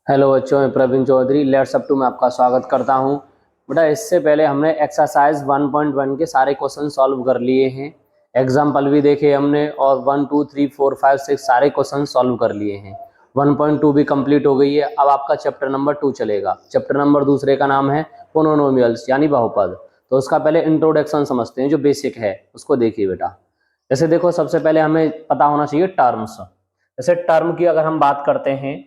Hello बच्चों, मैं Praveen Chaudhary let's up to में आपका स्वागत करता हूं। बेटा, इससे पहले हमने एक्सरसाइज 1.1 के सारे क्वेश्चन सॉल्व कर लिए हैं। एग्जाम्पल भी देखे हमने और 1 2 3 4 5 6 सारे क्वेश्चन सॉल्व कर लिए हैं। 1.2 भी कंप्लीट हो गई है। अब आपका चैप्टर नंबर 2 चलेगा। चैप्टर नंबर दूसरे का नाम है पोनोनोमियल्स यानी बहुपद। तो उसका पहले इंट्रोडक्शन समझते हैं, जो बेसिक है उसको देखिए बेटा। जैसे देखो, सबसे पहले हमें पता होना चाहिए टर्म्स। जैसे टर्म की अगर हम बात करते हैं,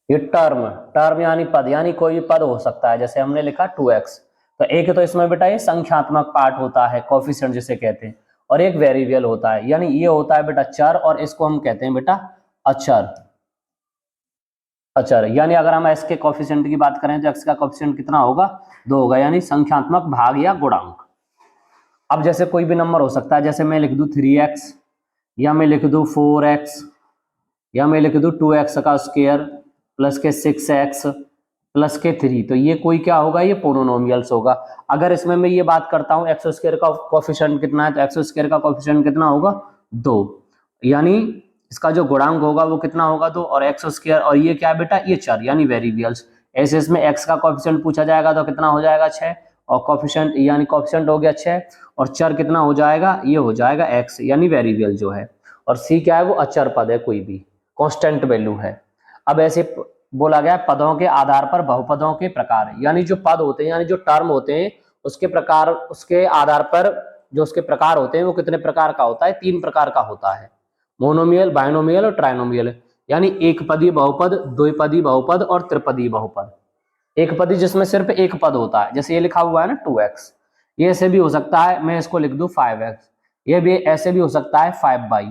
ये टर्म टर्म यानी पद, यानी कोई भी पद हो सकता है। जैसे हमने लिखा 2x, तो एक तो इसमें बेटा ये संख्यात्मक पार्ट होता है, कोफिशिएंट जिसे कहते हैं, और एक वेरिएबल होता है, यानी ये होता है बेटा चर, और इसको हम कहते हैं बेटा अचर। अचर यानी अगर हम x के कोफिशिएंट की बात करें तो x का कोफिशिएंट कितना होगा? 2 होगा, यानी संख्यात्मक भाग या गुणांक। अब जैसे कोई भी नंबर हो सकता है, जैसे मैं लिख दूं 3x, या मैं लिख दूं 4x, या मैं लिख दूं 2x का स्क्वायर प्लस के 6x प्लस के 3, तो ये कोई क्या होगा? ये पोलिनोमियल्स होगा। अगर इसमें मैं ये बात करता हूं एक्स स्क्वायर का कोफिशिएंट कितना है, तो एक्स स्क्वायर का कोफिशिएंट कितना होगा? 2, यानी इसका जो गुणांक होगा वो कितना होगा? 2, और एक्स स्क्वायर, और ये क्या है बेटा? ये चर यानी वेरिएबल्स। ऐसे इसमें एक्स का कोफिशिएंट पूछा जाएगा तो कितना हो जाएगा? 6, और कोफिशिएंट यानी कोफिशिएंट हो गया 6, और चर कितना हो जाएगा? ये हो जाएगा एक्स यानी वेरिएबल जो है। और सी क्या है? वो अचर पद है, कोई भी कांस्टेंट वैल्यू है। अब ऐसे बोला गया पदों के आधार पर बहुपदों के प्रकार, यानी जो पद होते हैं यानी जो टर्म होते हैं उसके प्रकार, उसके आधार पर जो उसके प्रकार होते हैं वो कितने प्रकार का होता है? 3 प्रकार का होता है, मोनोमियल, बाइनोमियल और ट्राइनोमियल। यानी एक पदी बहुपद, द्विपदी बहुपद और त्रिपदी बहुपद। एक पदी जिसमें सिर्फ एक पद होता है, जैसे ये लिखा हुआ है ना 2x, ये ऐसे भी हो सकता है, मैं इसको लिख दूं 5x। ये भी ऐसे भी हो सकता है 5y,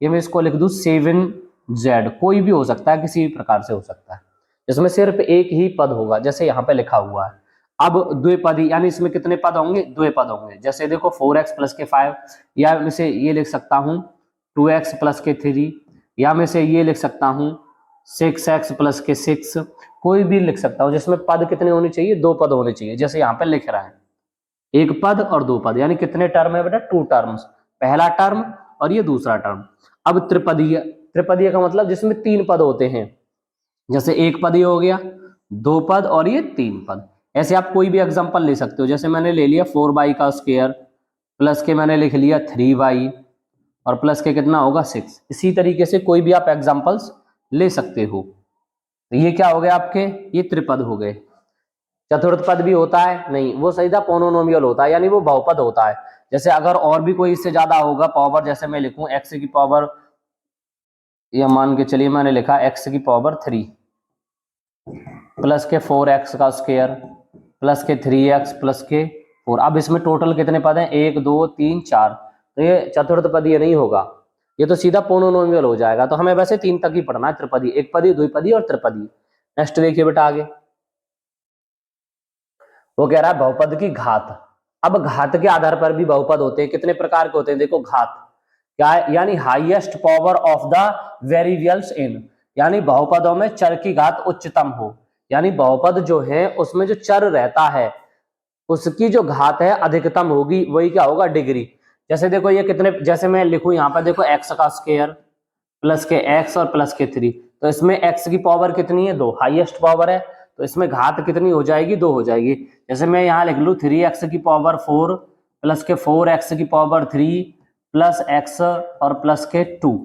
ये मैं इसको लिख दूं 7z। कोई भी हो सकता है, किसी भी प्रकार से हो सकता है, जिसमें सिर्फ एक ही पद होगा, जैसे यहाँ पे लिखा हुआ है। अब द्विपदी यानी इसमें कितने पद होंगे? द्विपद होंगे। जैसे देखो 4x प्लस के 5, या मैं से ये लिख सकता हूँ 2x प्लस के 3, या मैं से ये लिख सकता हूँ 6x प्लस के 6। कोई भी लिख सकता हूँ जिसमें पद कितने होने चाहिए? 2 पद होने चाहिए, जैसे यहाँ पे लिख रहा है, एक पद और 2 पद। यानी कितने टर्म है बेटा? 2 टर्म्स, पहला टर्म और ये दूसरा टर्म। अब त्रिपदीय, त्रिपदीय का मतलब जिसमें 3 पद होते हैं, जैसे एक पद ये हो गया, 2 पद और ये 3 पद। ऐसे आप कोई भी एग्जांपल ले सकते हो, जैसे मैंने ले लिया 4y का स्क्वायर प्लस के मैंने लिख लिया 3y, और प्लस के कितना होगा? 6। इसी तरीके से कोई भी आप एग्जांपल्स ले सकते हो। तो ये क्या हो गया आपके? ये त्रिपद हो गए। चतुर्थ पद भी होता है? नहीं, वो सीधा पोनोनोमियल होता है, यानी वो बहुपद होता है। जैसे अगर और भी कोई इससे ज्यादा होगा पावर, जैसे मैं लिखूं x की पावर, या मान के चलिए मैंने लिखा x की पावर 3 प्लस के 4x का स्क्वायर प्लस के 3x प्लस के 4। अब इसमें टोटल कितने पद हैं? 1 2 3 4, तो ये चतुर्थ पद ये नहीं होगा, ये तो सीधा पोनोनोमियल हो जाएगा। तो हमें वैसे 3 तक ही पढ़ना है, त्रिपदी, एक पदी, द्विपदी और त्रिपदी। नेक्स्ट देखिए बेटा आगे, वो कह रहा है बहुपद की घात। अब घात के आधार पर भी बहुपद होते हैं। कितने प्रकार के होते हैं? देखो घात क्या है? यानी highest power of the variables in, यानी बहुपदों में चर की घात उच्चतम हो। यानी बहुपद जो है उसमें जो चर रहता है उसकी जो घात है अधिकतम होगी, वही क्या होगा? डिग्री। जैसे देखो ये कितने, जैसे मैं लिखूं यहाँ पर देखो x का स्क्वायर प्लस के x और प्लस के 3, तो इसमें x की पावर कितनी है? 2, हाईएस्ट पावर है, तो इसमें घात कितनी हो जाएगी? 2 हो जाएगी। जैसे मैं यहाँ लिख लूँ 3x की पावर 4 प्लस के 4x की पावर 3 प्लस x और प्लस के 2।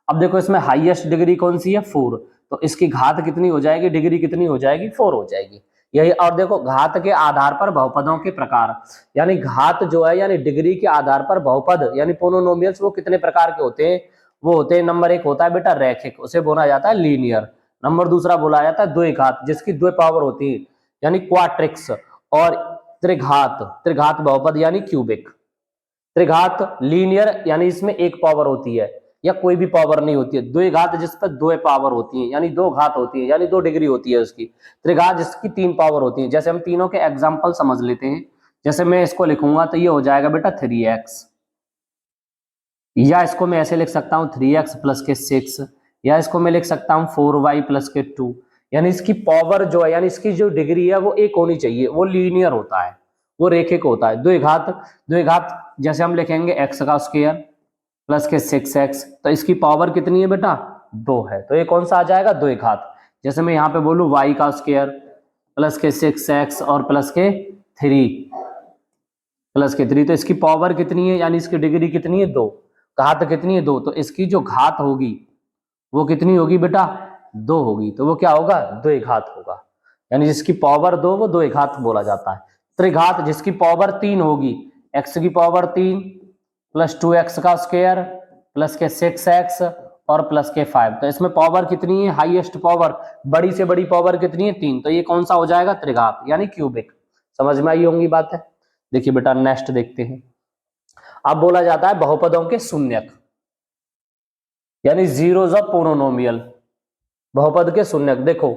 अब देखो इसमें हाईएस्ट डिग्री कौन सी है? 4, तो इसकी घात कितनी हो जाएगी? डिग्री कितनी हो जाएगी? 4 हो जाएगी। यही, और देखो घात के आधार पर बहुपदों के प्रकार, यानी घात जो है यानी डिग्री के आधार पर बहुपद यानी पोनोनोमियल्स वो कितने प्रकार के होते हैं? वो होते हैं, नंबर 1 होता है बेटा रैखिक, उसे बोला जाता है लीनियर। नंबर दूसरा बोला जाता है द्विघात, जिसकी 2 पावर होती है यानी क्वाट्रिक्स। और त्रिघात, त्रिघात बहुपद यानी क्यूबिक। त्रिघात लीनियर यानी इसमें 1 पावर होती है या कोई भी पावर नहीं होती है। द्विघात जिस पर 2 पावर होती है, यानी 2 घात होती है, यानी 2 डिग्री होती है उसकी। त्रिघात जिसकी 3 पावर होती है। जैसे हम तीनों के एग्जाम्पल समझ लेते हैं, जैसे मैं इसको लिखूंगा तो ये हो जाएगा बेटा 3x, या इसको मैं ऐसे लिख सकता हूँ 3x प्लस के 6, या इसको मैं लिख सकता हूँ 4y प्लस के 2। यानी इसकी पावर जो है यानी इसकी जो डिग्री है वो 1 होनी चाहिए, वो लीनियर होता है, वो रेखिक होता है। द्विघात, द्विघात जैसे हम लिखेंगे x का स्क्वायर प्लस के 6x, तो इसकी पावर कितनी है बेटा 2 है, तो ये कौन सा आ जाएगा 2 घात। जैसे मैं यहाँ पे बोलूँ y का स्क्वायर प्लस के 6x और प्लस के 3, तो इसकी पावर कितनी है, यानी इसकी डिग्री कितनी है 2, घात कितनी है 2, तो इसकी जो घात होगी वो कितनी होगी बेटा 2 होगी, तो वो क्या होगा 2 घात होगा, यानी जिसकी पावर 2 वो 2 घात बोला जाता है। त्रिघात जिसकी पावर 3 होगी, x की पावर 3 प्लस 2x का स्क्वायर प्लस के 6x और प्लस के 5, तो इसमें पावर कितनी है, हाईएस्ट पावर, बड़ी से बड़ी पावर कितनी है 3, तो ये कौन सा हो जाएगा त्रिघात यानी क्यूबिक। समझ में आई होंगी बात है। देखिए बेटा नेक्स्ट देखते हैं। अब बोला जाता है बहुपदों के शून्यक, यानी जीरोज ऑफ पोलिनोमियल, बहुपद के शून्यक। देखो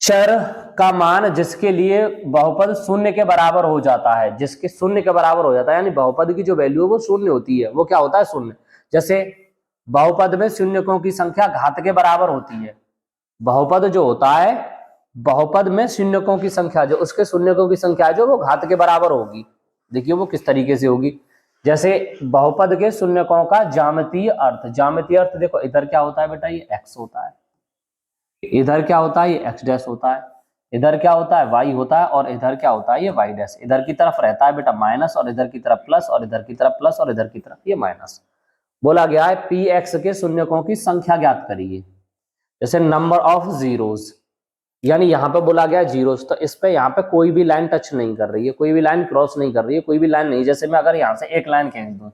चर का मान जिसके लिए बहुपद शून्य के बराबर हो जाता है, जिसके शून्य के बराबर हो जाता है, यानी बहुपद की जो वैल्यू है वो शून्य होती है, वो क्या होता है शून्य। जैसे बहुपद में शून्यकों की संख्या घात के बराबर होती है, बहुपद जो होता है, बहुपद में शून्यकों की संख्या जो उसके शून्यकों की संख्या जो वो घात के बराबर होगी। देखिए वो किस तरीके से होगी, जैसे बहुपद के शून्यकों का ज्यामितीय अर्थ, ज्यामितीय अर्थ देखो इधर क्या होता है बेटा ये x होता है, इधर क्या होता है ये x डैश होता है, इधर क्या होता है y होता है, और इधर क्या होता है ये y डैश। इधर की तरफ रहता है बेटा माइनस, और इधर की तरफ प्लस, और इधर की तरफ प्लस, और इधर की तरफ ये माइनस। बोला गया है px के शून्यकों की संख्या ज्ञात करिए, जैसे नंबर ऑफ जीरोस, यानी यहाँ पे बोला गया जीरोस, तो इस पे यहाँ पे कोई भी लाइन टच नहीं कर रही है, कोई भी लाइन क्रॉस नहीं कर रही है, कोई भी लाइन नहीं। जैसे मैं अगर यहाँ से एक लाइन खींच दूं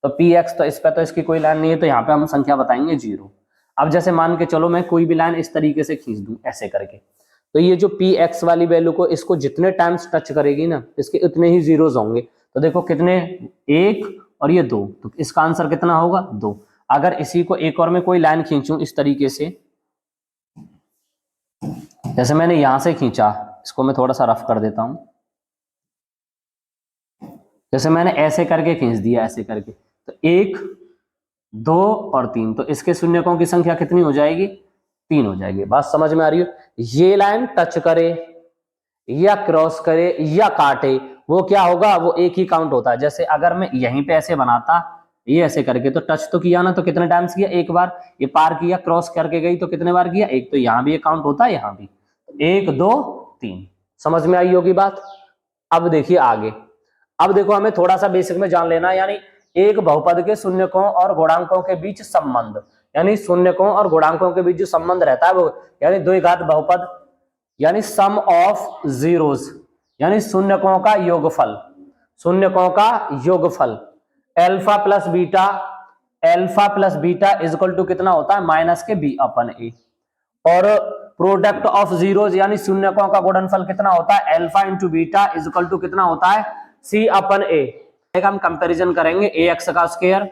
तो px, तो इस पे तो इसकी कोई लाइन नहीं है, तो यहाँ पे हम संख्या बताएंगे 0। अब जैसे मान के चलो मैं कोई भी लाइन इस तरीके से खींच दूं ऐसे करके, तो ये जो px वाली वैल्यू को इसको जितने टाइम्स टच करेगी ना, इसके उतने ही जीरोस होंगे। तो देखो कितने, 1 और ये 2, तो इसका आंसर कितना होगा 2। अगर इसी को एक और मैं कोई लाइन खींचूं इस तरीके से, जैसे मैंने यहां से खींचा, इसको मैं थोड़ा सा रफ कर देता हूं, जैसे मैंने ऐसे करके खींच दिया ऐसे करके, तो 1 2 और 3, तो इसके शून्यकों की संख्या कितनी हो जाएगी 3 हो जाएगी। बात समझ में आ रही है। ये लाइन टच करे या क्रॉस करे या काटे, वो क्या होगा, वो एक ही काउंट होता है। जैसे अगर मैं यहीं पे ऐसे बनाता ये ऐसे करके, तो टच तो किया ना, तो कितने टाइम्स किया, एक बार। ये पार किया, क्रॉस करके गई तो कितने बार किया, एक। तो यहाँ भी एक काउंट होता है, यहाँ भी 1 2 3। समझ में आई होगी बात। अब देखिए आगे, अब देखो हमें थोड़ा सा बेसिक में जान लेना, यानी एक बहुपद के शून्यकों और गुणांकों के बीच संबंध, यानी शून्यकों और गुणांकों के बीच जो संबंध रहता है वो, यानी 2 घात बहुपद, यानी सम ऑफ जीरोस, यानी शून्यकों का योगफल, शून्यकों का योगफल alpha plus beta, alpha plus beta is equal to कितना होता है माइनस के b अपन a, और प्रोडक्ट ऑफ जीरोस यानी शून्यकों का गुणनफल कितना होता है, alpha into beta is equal to कितना होता है c अपन a। हम कंपैरिजन करेंगे ax का स्क्वायर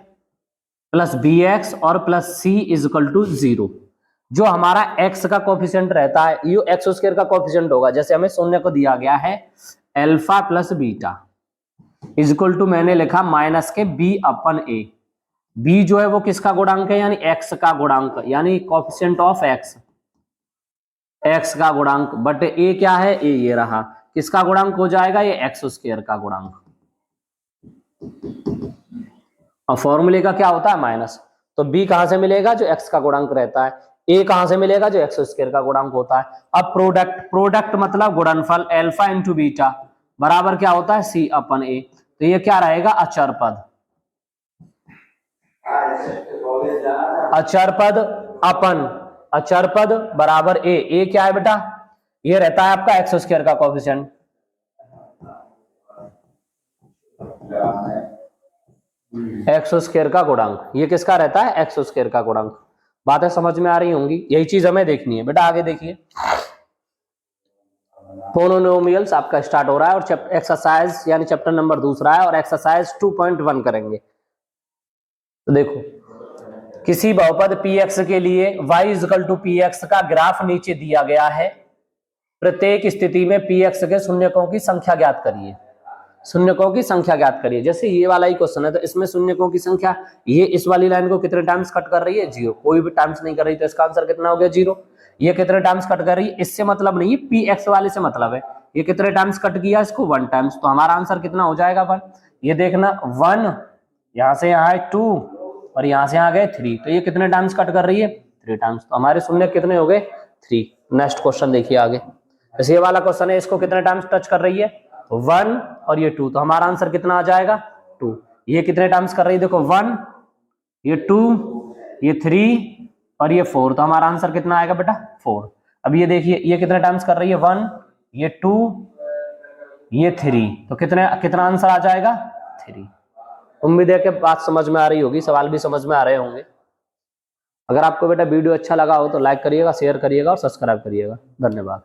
प्लस bx और plus c is equal to 0। जो हमारा x का कोफिशिएंट रहता है ये एक्स स्क्वायर का कोफिशिएंट होगा। जैसे हमें शून्य को दिया गया है alpha plus beta is equal to मैंने लिखा माइनस के b अपन a। b जो है वो किसका गुणांक है, यानी x का गुणांक, यानी कोफिशिएंट ऑफ x, x का गुणांक, बट a क्या है, a ये रहा, किसका गुणांक हो जाएगा, ये एक्स स्क्वायर का गुणांक। और फॉर्मूले का क्या होता है माइनस, तो b कहां से मिलेगा, जो x का गुणांक रहता है, a कहां से मिलेगा, जो एक्स स्क्वायर का गुणांक होता है। अब प्रोडक्ट, प्रोडक्ट मतलब गुणनफल अल्फा इंटू बीटा बराबर क्या होता है c अपन a, तो ये क्या रहेगा अचर पद, अचर पद अपन, अचर पद बराबर a क्या है बेटा, ये रहता है आपका एक्स स्क्वायर का कोफिशिएंट, एक्स स्क्वायर का गुणांक, ये किसका रहता है एक्स स्क्वायर का गुणांक। बातें समझ में आ रही होंगी, यही चीज हमें देखनी है बेटा। आगे देखिए पोलिनोमियल्स आपका स्टार्ट हो रहा है, और एक्सरसाइज यानी चैप्टर नंबर दूसरा है, और एक्सरसाइज 2.1 करेंगे। तो देखो किसी बहुपद px के लिए y इक्वल टू px का ग्राफ नीचे दिया गया है। प्रत्येक स्थिति में px के शून्यकों की संख्या ज्ञात करिए, शून्यकों की संख्या ज्ञात करिए। जैसे ये वाला ही क्वेश्चन है, तो इसमें शून्यकों की संख्या, ये इस वाली लाइन को कितने टाइम्स कट कर रही है 0, कोई भी टाइम्स नहीं कर रही, तो इसका आंसर कितना हो गया 0। ये कितने टाइम्स कट कर रही है, इससे मतलब नहीं है, px वाले से मतलब है, ये कितने टाइम्स कट किया इसको 1 टाइम्स, तो हमारा आंसर कितना हो जाएगा 1। ये देखना 1 यहाँ से यहाँ है 2 और यहाँ से यहाँ गए 3, तो ये कितने टाइम्स कट कर रही है? 3 टाइम्स। तो हमारे शून्य कितने हो गए? 3। नेक्स्ट क्वेश्चन देखिए आगे, जैसे ये वाला क्वेश्चन है, इसको कितने टाइम्स टच कर रही है? 1 और ये 2, तो हमारा आंसर कितना आ जाएगा? 2। ये कितने टाइम्स कर रही है? देखो 1, ये 2, ये 3 और ये 4, तो हमारा आंसर कितना आएगा बेटा? 4। अब ये देखिए ये कितने टाइम्स कर रही है? 1, ये 2, ये 3, तो कितना आंसर आ जाएगा? 3। उम्मीद है कि बात समझ में आ रही होगी, सवाल भी समझ में आ रहे होंगे। अगर आपको बेटा वीडियो अच्छा लगा हो तो लाइक करिएगा, शेयर करिएगा और सब्सक्राइब करिएगा। धन्यवाद।